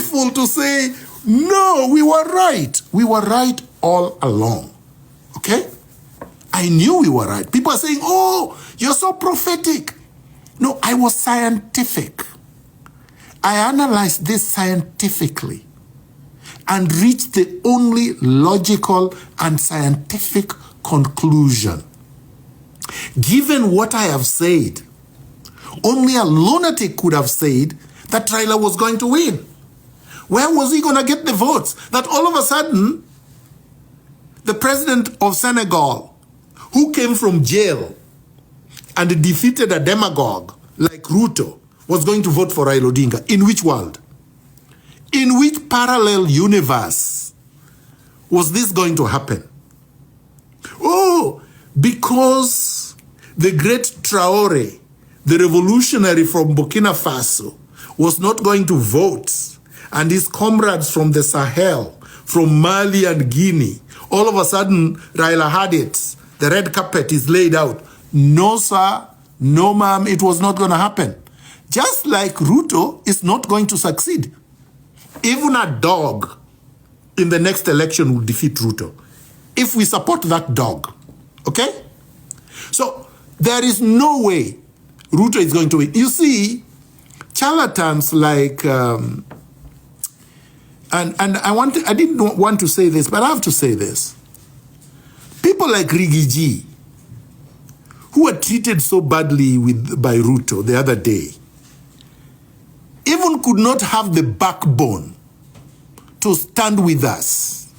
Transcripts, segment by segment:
faithful to say, no, we were right. We were right all along. Okay? I knew we were right. People are saying, oh, you're so prophetic. No, I was scientific. I analyzed this scientifically and reached the only logical and scientific conclusion. Given what I have said, only a lunatic could have said that Raila was going to win. Where was he going to get the votes? That all of a sudden, the president of Senegal, who came from jail and defeated a demagogue like Ruto, was going to vote for Raila Odinga. In which world? In which parallel universe was this going to happen? Oh, because the great Traore, the revolutionary from Burkina Faso, was not going to vote, and his comrades from the Sahel, from Mali and Guinea, all of a sudden, Raila had it. The red carpet is laid out. No, sir. No, ma'am. It was not going to happen. Just like Ruto is not going to succeed. Even a dog in the next election will defeat Ruto if we support that dog. Okay? So there is no way Ruto is going to win. You see, charlatans like, and I didn't want to say this, but I have to say this. People like Rigiji, who were treated so badly by Ruto the other day, even could not have the backbone to stand with us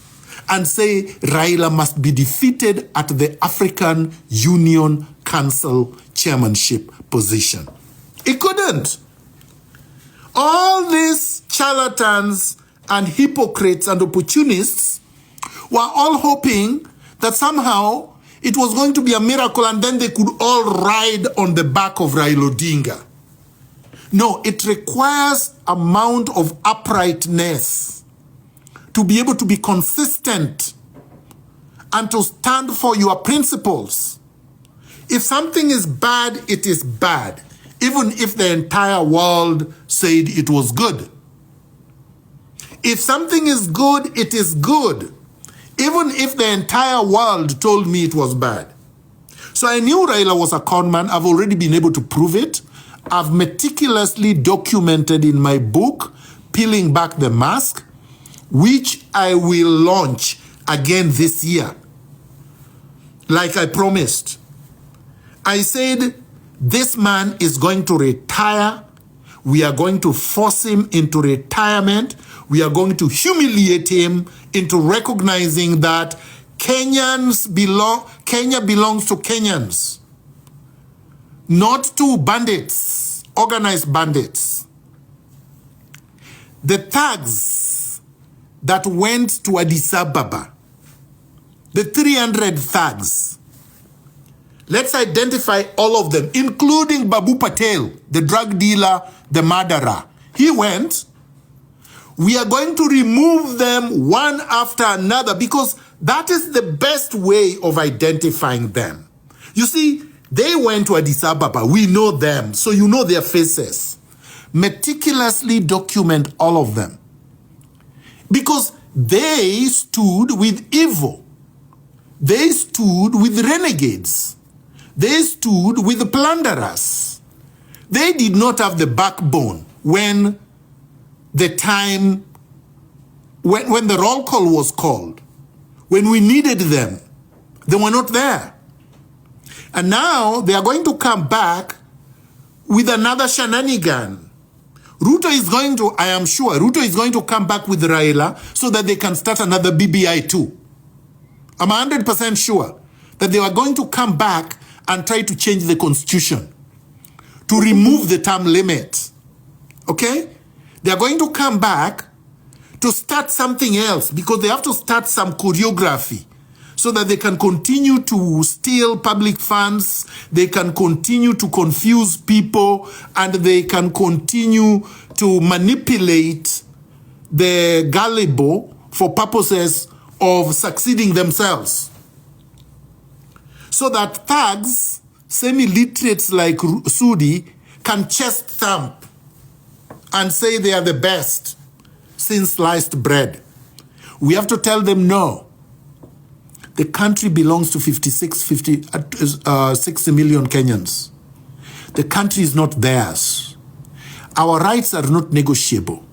and say Raila must be defeated at the African Union Council chairmanship position. He couldn't. All these charlatans and hypocrites and opportunists were all hoping that somehow it was going to be a miracle and then they could all ride on the back of Raila Odinga. No, it requires a amount of uprightness to be able to be consistent and to stand for your principles. If something is bad, it is bad, even if the entire world said it was good. If something is good, it is good, even if the entire world told me it was bad. So I knew Raila was a con man. I've already been able to prove it. I've meticulously documented in my book, Peeling Back the Mask, which I will launch again this year. Like I promised. I said, this man is going to retire. We are going to force him into retirement. We are going to humiliate him into recognizing that Kenya belongs to Kenyans, not to bandits, organized bandits. The thugs that went to Addis Ababa, the 300 thugs, let's identify all of them, including Babu Patel, the drug dealer, the murderer. He went. We are going to remove them one after another because that is the best way of identifying them. You see, they went to Addis Ababa. We know them, so you know their faces. Meticulously document all of them. Because they stood with evil. They stood with renegades. They stood with the plunderers. They did not have the backbone when the time, when the roll call was called, when we needed them. They were not there. And now they are going to come back with another shenanigan. Ruto is going to, I am sure, Ruto is going to come back with Raila so that they can start another BBI too. I'm 100% sure that they are going to come back and try to change the constitution to remove the term limit. Okay? They are going to come back to start something else because they have to start some choreography so that they can continue to steal public funds, they can continue to confuse people, and they can continue to manipulate the gullible for purposes of succeeding themselves. So that thugs, semi-literates like Sudi, can chest thump and say they are the best. since sliced bread. We have to tell them no. The country belongs to 60 million Kenyans. The country is not theirs. Our rights are not negotiable.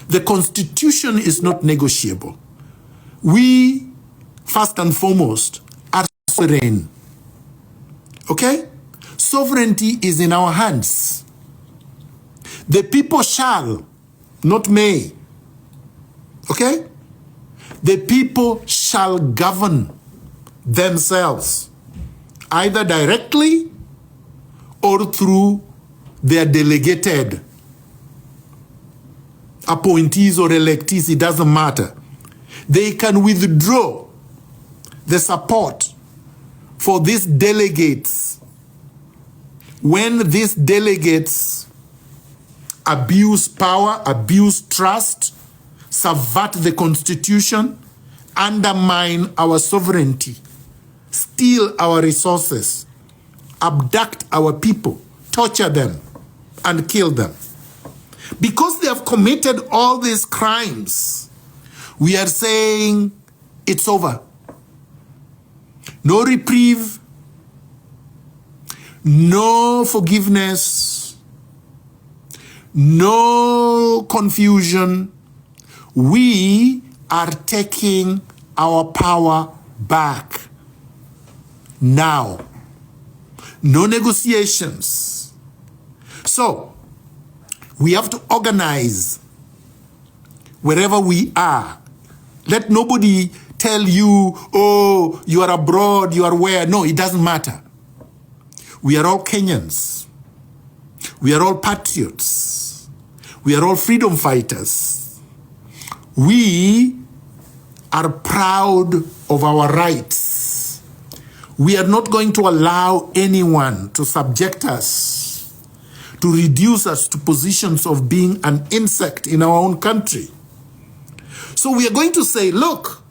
The Constitution is not negotiable. We, first and foremost, are sovereign. Okay? Sovereignty is in our hands. The people shall, not may. Okay? The people shall govern themselves, either directly or through their delegated appointees or electees. It doesn't matter. They can withdraw the support for these delegates when these delegates abuse power, abuse trust, subvert the Constitution, undermine our sovereignty, steal our resources, abduct our people, torture them, and kill them. Because they have committed all these crimes, we are saying it's over. No reprieve, no forgiveness, no confusion. We are taking our power back now. No negotiations. So, we have to organize wherever we are. Let nobody tell you, oh, you are abroad, you are where. No, it doesn't matter. We are all Kenyans. We are all patriots. We are all freedom fighters. We are proud of our rights. We are not going to allow anyone to subject us, to reduce us to positions of being an insect in our own country. So we are going to say, look,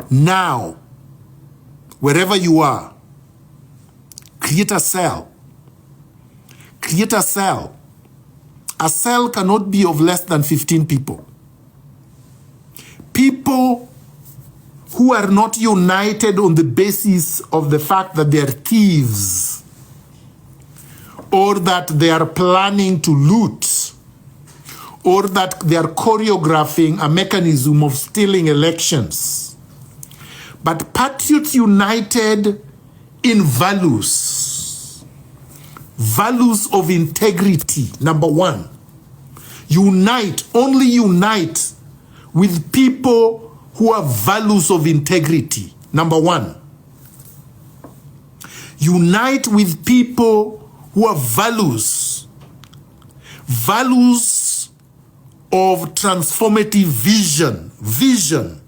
now, wherever you are, create a cell. Create a cell. A cell cannot be of less than 15 people. People who are not united on the basis of the fact that they are thieves or that they are planning to loot or that they are choreographing a mechanism of stealing elections. But patriots united in values. Values of integrity, number one. Unite, only unite with people who have values of integrity, number one. Unite with people who have values. Values of transformative vision. Vision.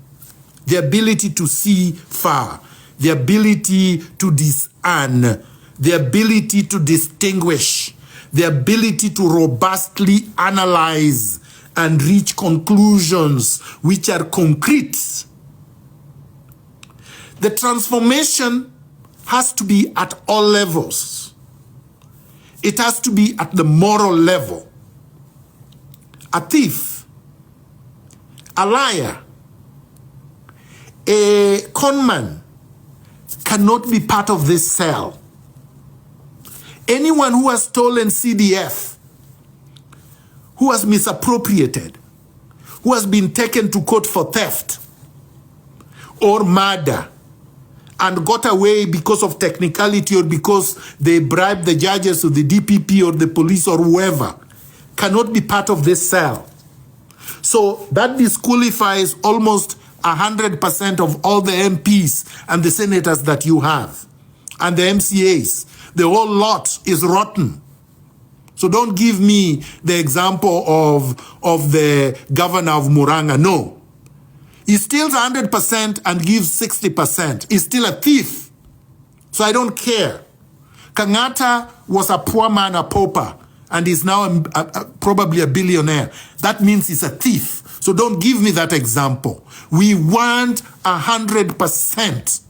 The ability to see far. The ability to discern. The ability to distinguish. The ability to robustly analyze and reach conclusions which are concrete. The transformation has to be at all levels. It has to be at the moral level. A thief, a liar, a conman cannot be part of this cell. Anyone who has stolen CDF, who has misappropriated, who has been taken to court for theft or murder and got away because of technicality or because they bribed the judges or the DPP or the police or whoever, cannot be part of this cell. So that disqualifies almost 100% of all the MPs and the senators that you have and the MCAs. The whole lot is rotten. So don't give me the example of the governor of Muranga. No. He steals 100% and gives 60%. He's still a thief. So I don't care. Kangata was a poor man, a pauper, and is now probably a billionaire. That means he's a thief. So don't give me that example. We want 100%